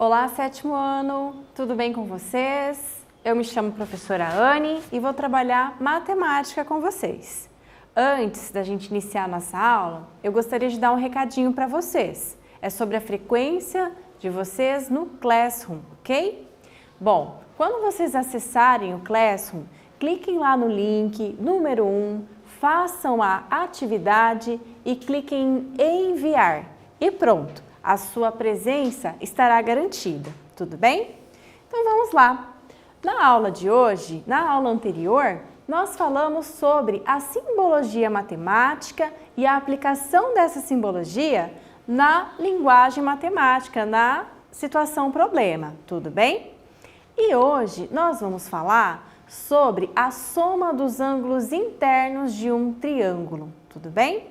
Olá, sétimo ano! Tudo bem com vocês? Eu me chamo professora Anne e vou trabalhar matemática com vocês. Antes da gente iniciar a nossa aula, eu gostaria de dar um recadinho para vocês. É sobre a frequência de vocês no Classroom, ok? Bom, quando vocês acessarem o Classroom, cliquem lá no link número 1, façam a atividade e cliquem em enviar. E pronto! A sua presença estará garantida, tudo bem? Então vamos lá! Na aula de hoje, na aula anterior, nós falamos sobre a simbologia matemática e a aplicação dessa simbologia na linguagem matemática, na situação problema, tudo bem? E hoje nós vamos falar sobre a soma dos ângulos internos de um triângulo, tudo bem?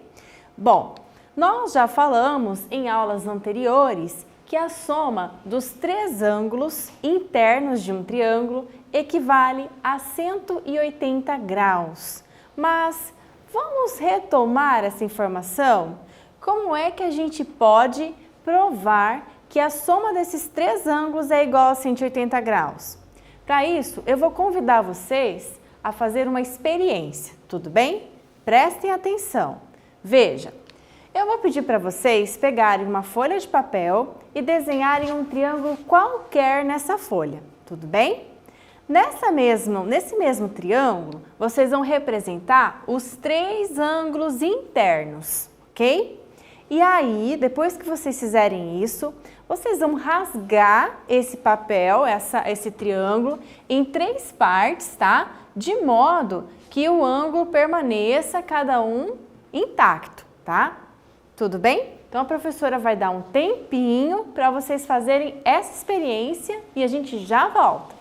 Bom, nós já falamos em aulas anteriores que a soma dos três ângulos internos de um triângulo equivale a 180 graus. Mas vamos retomar essa informação? Como é que a gente pode provar que a soma desses três ângulos é igual a 180 graus? Para isso, eu vou convidar vocês a fazer uma experiência, tudo bem? Prestem atenção. Veja. Eu vou pedir para vocês pegarem uma folha de papel e desenharem um triângulo qualquer nessa folha, tudo bem? Nesse mesmo triângulo, vocês vão representar os três ângulos internos, ok? E aí, depois que vocês fizerem isso, vocês vão rasgar esse papel, esse triângulo, em três partes, tá? De modo que o ângulo permaneça cada um intacto, tá? Tudo bem? Então a professora vai dar um tempinho para vocês fazerem essa experiência e a gente já volta.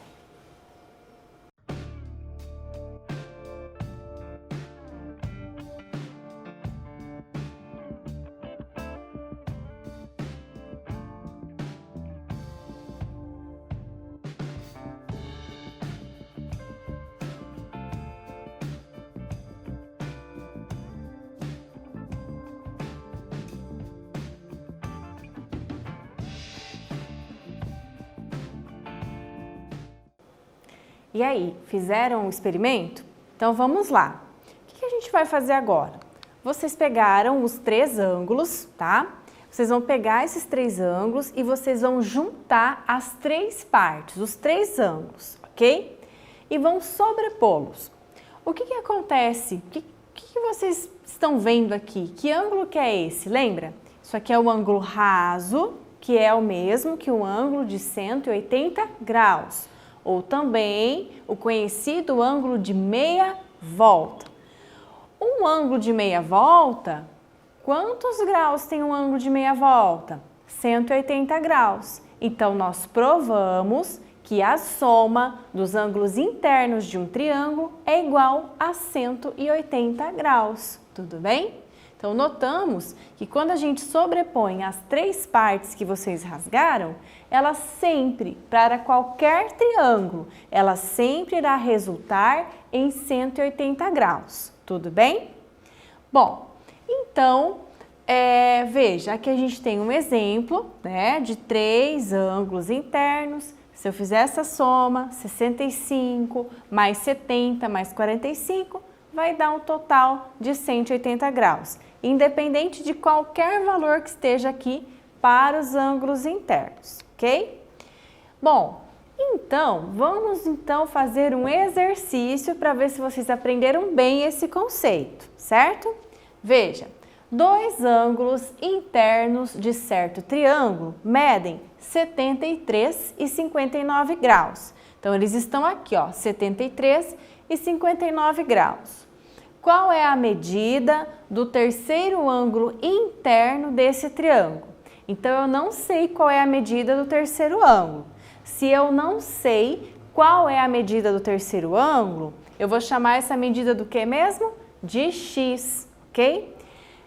E aí, fizeram o experimento? Então vamos lá. O que a gente vai fazer agora? Vocês pegaram os três ângulos, tá? Vocês vão pegar esses três ângulos e vocês vão juntar as três partes, os três ângulos, ok? E vão sobrepô-los. O que acontece? O que vocês estão vendo aqui? Que ângulo que é esse? Lembra? Isso aqui é o ângulo raso, que é o mesmo que um ângulo de 180 graus. Ou também o conhecido ângulo de meia volta. Um ângulo de meia volta, quantos graus tem um ângulo de meia volta? 180 graus. Então, nós provamos que a soma dos ângulos internos de um triângulo é igual a 180 graus. Tudo bem? Então, notamos que quando a gente sobrepõe as três partes que vocês rasgaram, ela sempre, para qualquer triângulo, ela sempre irá resultar em 180 graus. Tudo bem? Bom, então, veja, aqui a gente tem um exemplo, né, de três ângulos internos. Se eu fizer essa soma, 65 mais 70 mais 45, vai dar um total de 180 graus, independente de qualquer valor que esteja aqui para os ângulos internos, ok? Bom, então, vamos fazer um exercício para ver se vocês aprenderam bem esse conceito, certo? Veja, dois ângulos internos de certo triângulo medem 73 e 59 graus. Então, eles estão aqui, ó, 73 e 59 graus. Qual é a medida do terceiro ângulo interno desse triângulo? Então, eu não sei qual é a medida do terceiro ângulo. Se eu não sei qual é a medida do terceiro ângulo, eu vou chamar essa medida do que mesmo? De x, ok?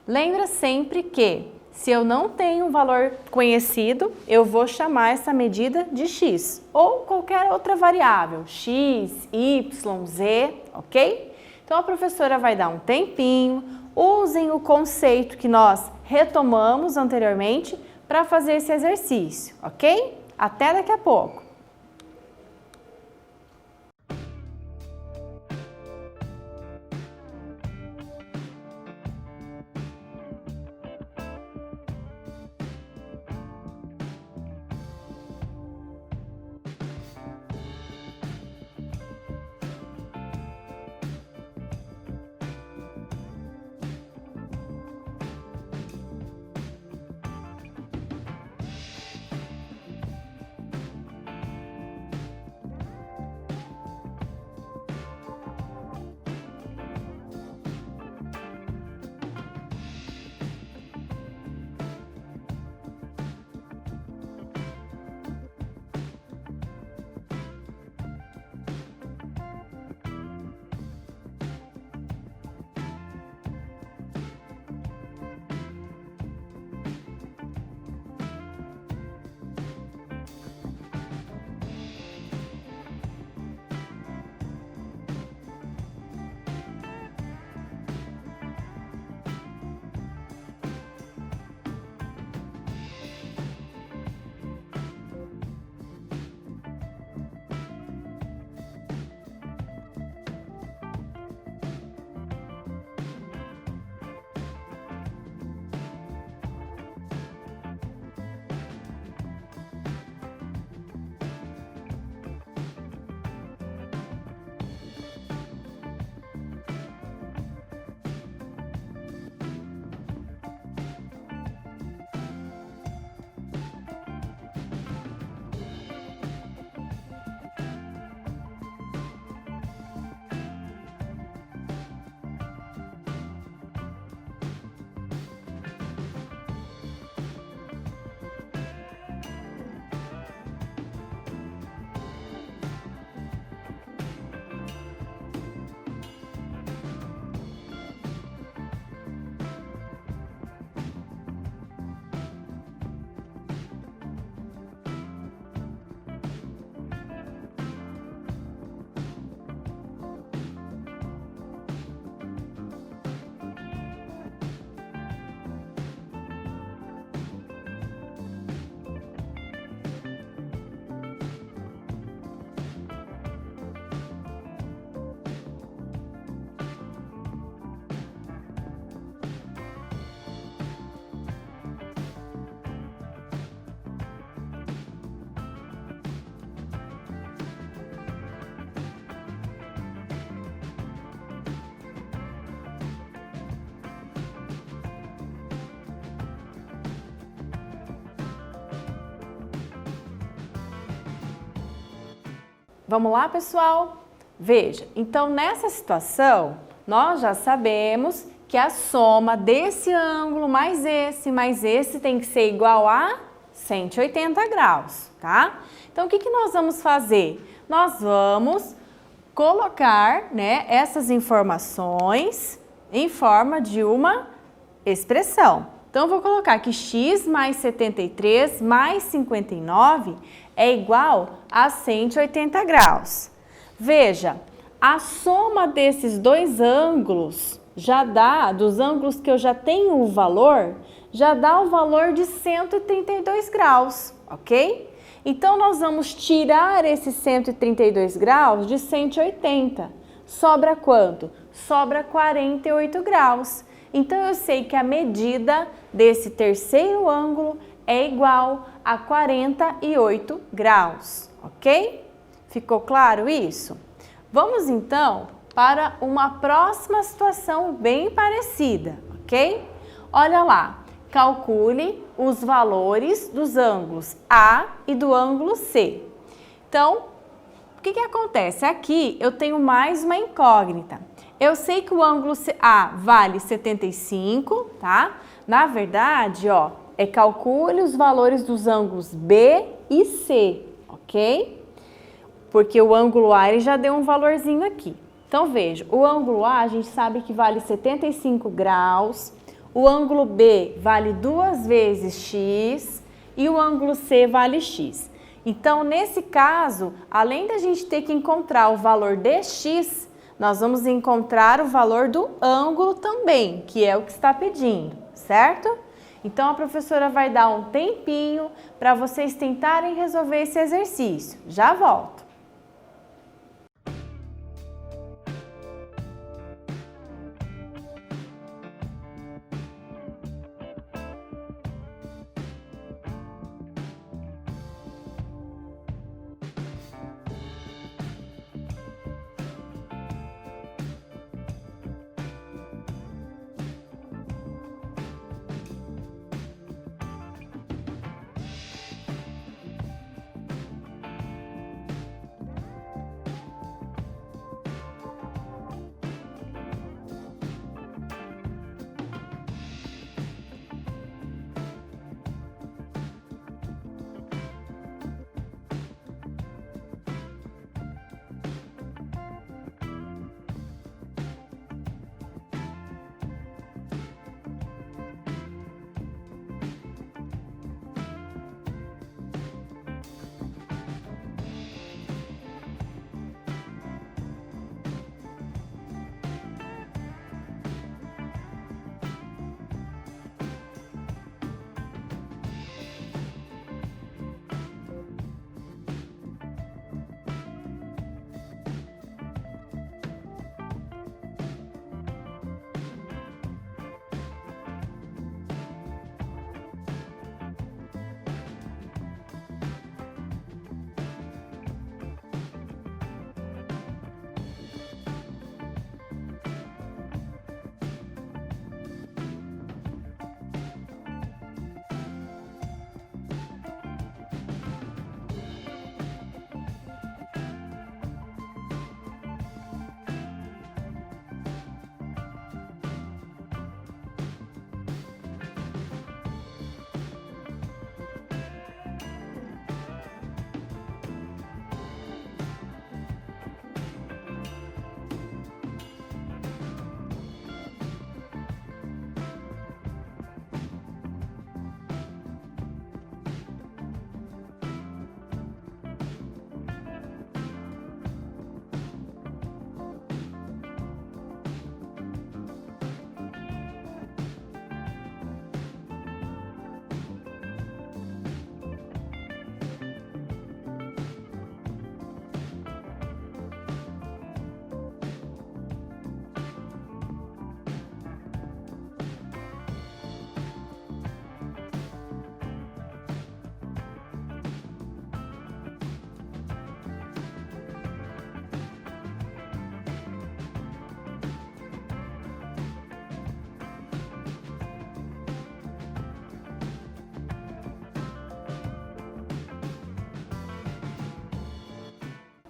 Lembra sempre que, se eu não tenho um valor conhecido, eu vou chamar essa medida de x, ou qualquer outra variável, x, y, z, ok? Então, a professora vai dar um tempinho, usem o conceito que nós retomamos anteriormente para fazer esse exercício, ok? Até daqui a pouco! Vamos lá, pessoal? Veja, então nessa situação, nós já sabemos que a soma desse ângulo mais esse tem que ser igual a 180 graus, tá? Então, o que nós vamos fazer? Nós vamos colocar, né, essas informações em forma de uma expressão. Então, eu vou colocar que x mais 73 mais 59 é igual a 180 graus. Veja, a soma desses dois ângulos já dá, dos ângulos que eu já tenho o valor, já dá o valor de 132 graus, ok? Então, nós vamos tirar esses 132 graus de 180. Sobra quanto? Sobra 48 graus. Então, eu sei que a medida desse terceiro ângulo é igual a 48 graus, ok? Ficou claro isso? Vamos então para uma próxima situação bem parecida, ok? Olha lá, calcule os valores dos ângulos A e do ângulo C. Então, o que acontece? Aqui eu tenho mais uma incógnita. Eu sei que o ângulo A vale 75, tá? Na verdade, ó, calcule os valores dos ângulos B e C, ok? Porque o ângulo A ele já deu um valorzinho aqui. Então, veja, o ângulo A a gente sabe que vale 75 graus, o ângulo B vale 2 vezes x e o ângulo C vale x. Então, nesse caso, além da gente ter que encontrar o valor de x, nós vamos encontrar o valor do ângulo também, que é o que está pedindo, certo? Então, a professora vai dar um tempinho para vocês tentarem resolver esse exercício. Já volto.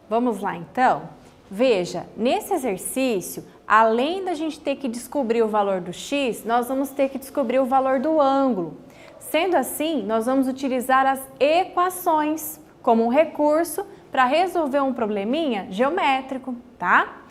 Vamos lá então? Veja, nesse exercício, além da gente ter que descobrir o valor do x, nós vamos ter que descobrir o valor do ângulo. Sendo assim, nós vamos utilizar as equações como um recurso para resolver um probleminha geométrico, tá?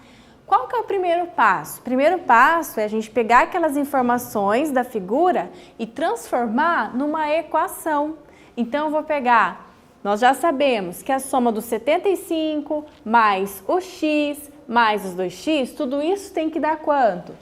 Qual que é o primeiro passo? O primeiro passo é a gente pegar aquelas informações da figura e transformar numa equação. Então, eu vou pegar, nós já sabemos que a soma dos 75 mais o x mais os 2x, tudo isso tem que dar quanto?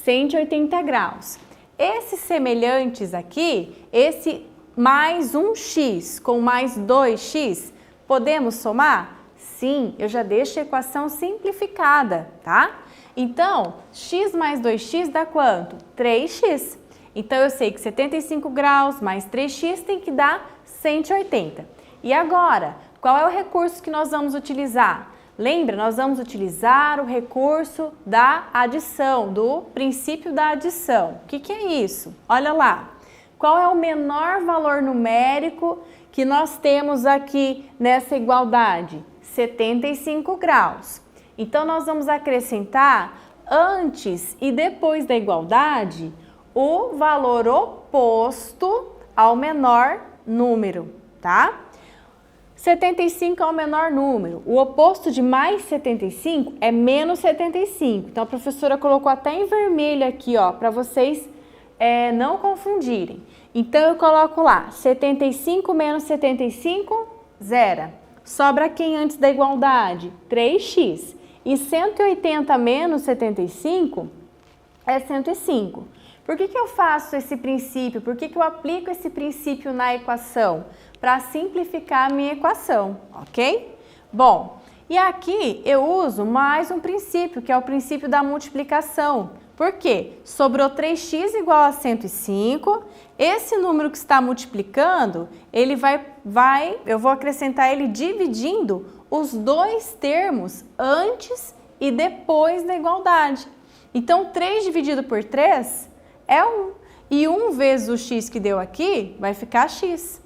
180 graus. Esses semelhantes aqui, esse mais 1x com mais 2x, podemos somar? Sim, eu já deixo a equação simplificada, tá? Então, x mais 2x dá quanto? 3x. Então, eu sei que 75 graus mais 3x tem que dar 180. E agora, qual é o recurso que nós vamos utilizar? Lembra, nós vamos utilizar o recurso da adição, do princípio da adição. O que é isso? Olha lá, qual é o menor valor numérico que nós temos aqui nessa igualdade? 75 graus. Então, nós vamos acrescentar antes e depois da igualdade o valor oposto ao menor número, tá? 75 é o menor número. O oposto de mais 75 é menos 75. Então, a professora colocou até em vermelho aqui, ó, para vocês não confundirem. Então, eu coloco lá, 75 menos 75, zero. Sobra quem antes da igualdade? 3x. E 180 menos 75 é 105. Por que eu faço esse princípio? Por que eu aplico esse princípio na equação? Para simplificar a minha equação, ok? Bom, e aqui eu uso mais um princípio, que é o princípio da multiplicação. Por quê? Sobrou 3x igual a 105. Esse número que está multiplicando, ele eu vou acrescentar ele dividindo os dois termos antes e depois da igualdade. Então, 3 dividido por 3 é 1. E 1 vezes o x que deu aqui vai ficar x.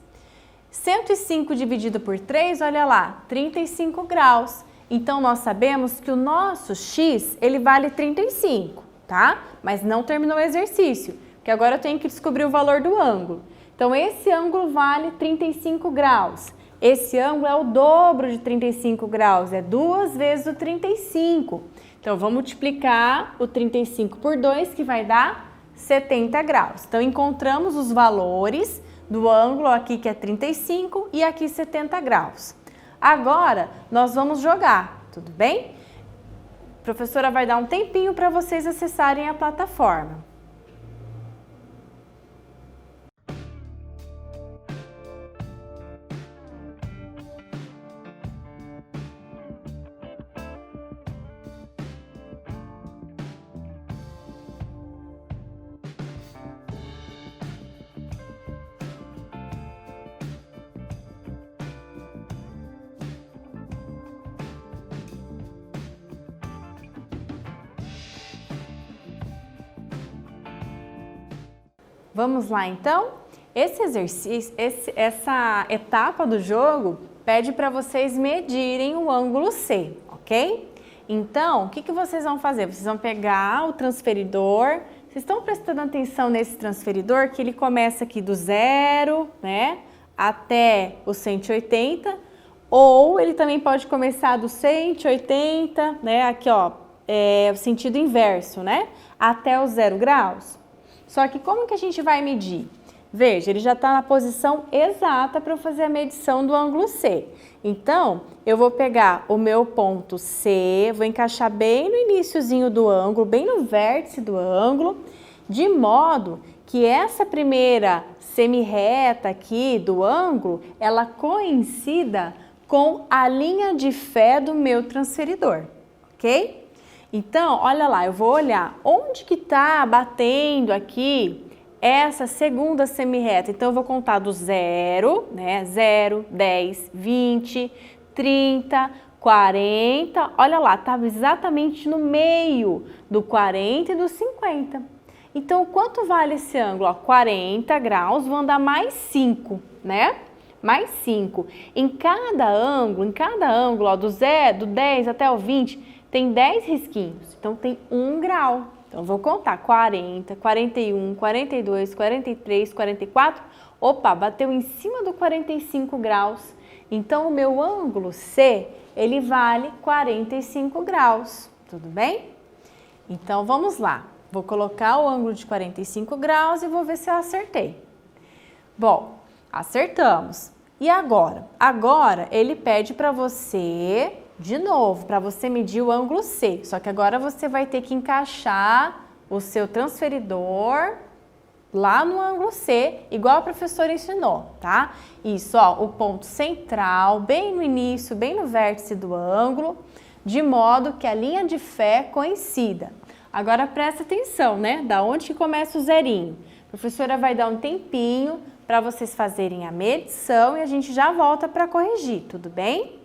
105 dividido por 3, olha lá, 35 graus. Então, nós sabemos que o nosso x, ele vale 35, tá? Mas não terminou o exercício, porque agora eu tenho que descobrir o valor do ângulo. Então, esse ângulo vale 35 graus. Esse ângulo é o dobro de 35 graus, é 2 vezes o 35. Então, eu vou multiplicar o 35 por 2, que vai dar 70 graus. Então, encontramos os valores do ângulo aqui, que é 35, e aqui 70 graus. Agora, nós vamos jogar, tudo bem? A professora vai dar um tempinho para vocês acessarem a plataforma. Vamos lá então? Esse exercício, essa etapa do jogo pede para vocês medirem o ângulo C, ok? Então, o que vocês vão fazer? Vocês vão pegar o transferidor. Vocês estão prestando atenção nesse transferidor que ele começa aqui do 0, né, até o 180, ou ele também pode começar do 180, né, aqui ó, o sentido inverso, né, até os 0 graus. Só que como que a gente vai medir? Veja, ele já está na posição exata para eu fazer a medição do ângulo C. Então, eu vou pegar o meu ponto C, vou encaixar bem no iniciozinho do ângulo, bem no vértice do ângulo, de modo que essa primeira semirreta aqui do ângulo, ela coincida com a linha de fé do meu transferidor, ok? Então, olha lá, eu vou olhar onde que está batendo aqui essa segunda semirreta. Então, eu vou contar do 0, né? 0, 10, 20, 30, 40. Olha lá, estava exatamente no meio do 40 e do 50. Então, quanto vale esse ângulo? Ó, 40 graus, vão dar mais 5, né? Mais 5. Em cada ângulo, ó, do 10 até o 20, tem 10 risquinhos, então tem 1 grau. Então, eu vou contar 40, 41, 42, 43, 44. Opa, bateu em cima do 45 graus. Então, o meu ângulo C, ele vale 45 graus. Tudo bem? Então, vamos lá. Vou colocar o ângulo de 45 graus e vou ver se eu acertei. Bom, acertamos. E agora? Agora, ele pede para você... De novo, para você medir o ângulo C, só que agora você vai ter que encaixar o seu transferidor lá no ângulo C, igual a professora ensinou, tá? Isso, ó, o ponto central, bem no início, bem no vértice do ângulo, de modo que a linha de fé coincida. Agora presta atenção, né? Da onde que começa o zerinho? A professora vai dar um tempinho para vocês fazerem a medição e a gente já volta para corrigir, tudo bem?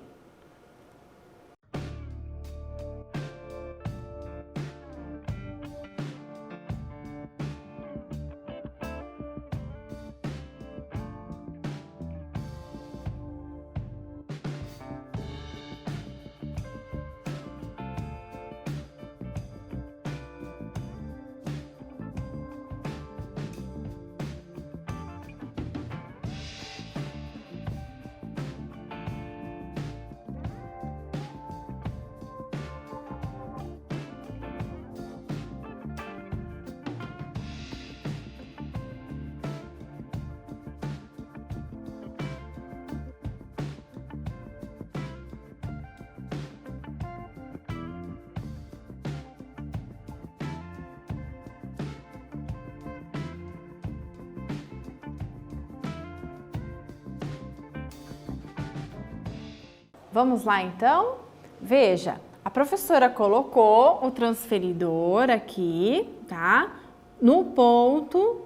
vamos lá então? Veja, a professora colocou o transferidor aqui, tá? No ponto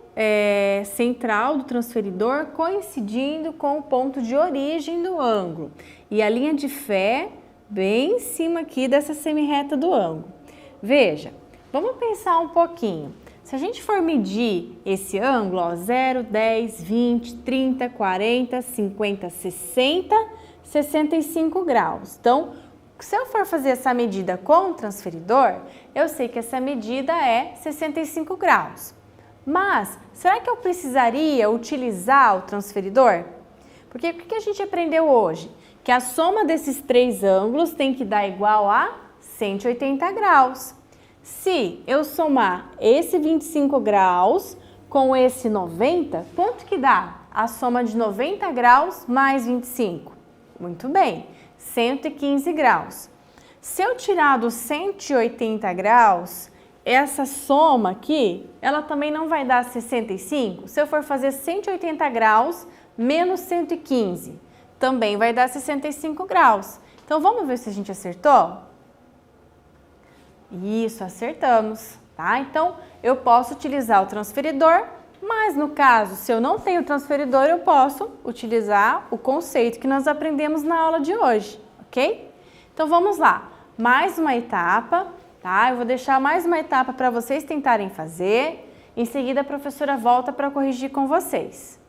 central do transferidor, coincidindo com o ponto de origem do ângulo. E a linha de fé bem em cima aqui dessa semirreta do ângulo. Veja, vamos pensar um pouquinho. Se a gente for medir esse ângulo, ó, 0, 10, 20, 30, 40, 50, 60, 65 graus. Então, se eu for fazer essa medida com o transferidor, eu sei que essa medida é 65 graus. Mas, será que eu precisaria utilizar o transferidor? Porque o que a gente aprendeu hoje? Que a soma desses três ângulos tem que dar igual a 180 graus. Se eu somar esse 25 graus com esse 90, quanto que dá? A soma de 90 graus mais 25. Muito bem, 115 graus. Se eu tirar dos 180 graus, essa soma aqui, ela também não vai dar 65? Se eu for fazer 180 graus menos 115, também vai dar 65 graus. Então, vamos ver se a gente acertou? Isso, acertamos, tá? Então, eu posso utilizar o transferidor, mas no caso, se eu não tenho transferidor, eu posso utilizar o conceito que nós aprendemos na aula de hoje, ok? Então, vamos lá. Mais uma etapa, tá? Eu vou deixar mais uma etapa para vocês tentarem fazer. Em seguida, a professora volta para corrigir com vocês.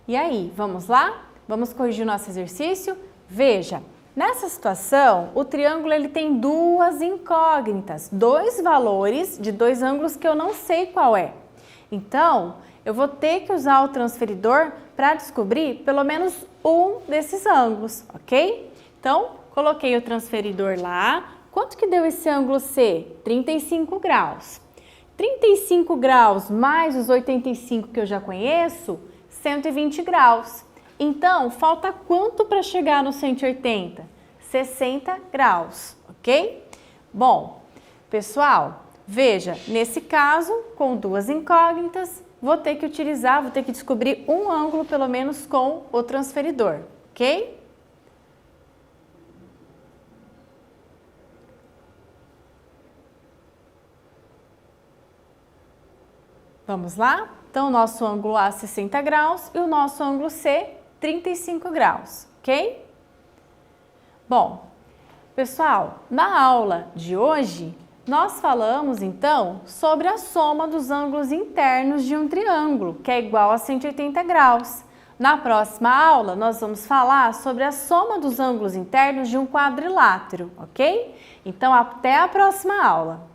E aí, vamos lá? Vamos corrigir o nosso exercício? Veja, nessa situação, o triângulo ele tem duas incógnitas, dois valores de dois ângulos que eu não sei qual é. Então, eu vou ter que usar o transferidor para descobrir pelo menos um desses ângulos, ok? Então, coloquei o transferidor lá. Quanto que deu esse ângulo C? 35 graus. 35 graus mais os 85 que eu já conheço, 120 graus. Então, falta quanto para chegar no 180? 60 graus, ok? Bom, pessoal, veja, nesse caso, com duas incógnitas, vou ter que descobrir um ângulo pelo menos com o transferidor, ok? Vamos lá? Então, o nosso ângulo A, 60 graus, e o nosso ângulo C, 35 graus, ok? Bom, pessoal, na aula de hoje, nós falamos, então, sobre a soma dos ângulos internos de um triângulo, que é igual a 180 graus. Na próxima aula, nós vamos falar sobre a soma dos ângulos internos de um quadrilátero, ok? Então, até a próxima aula!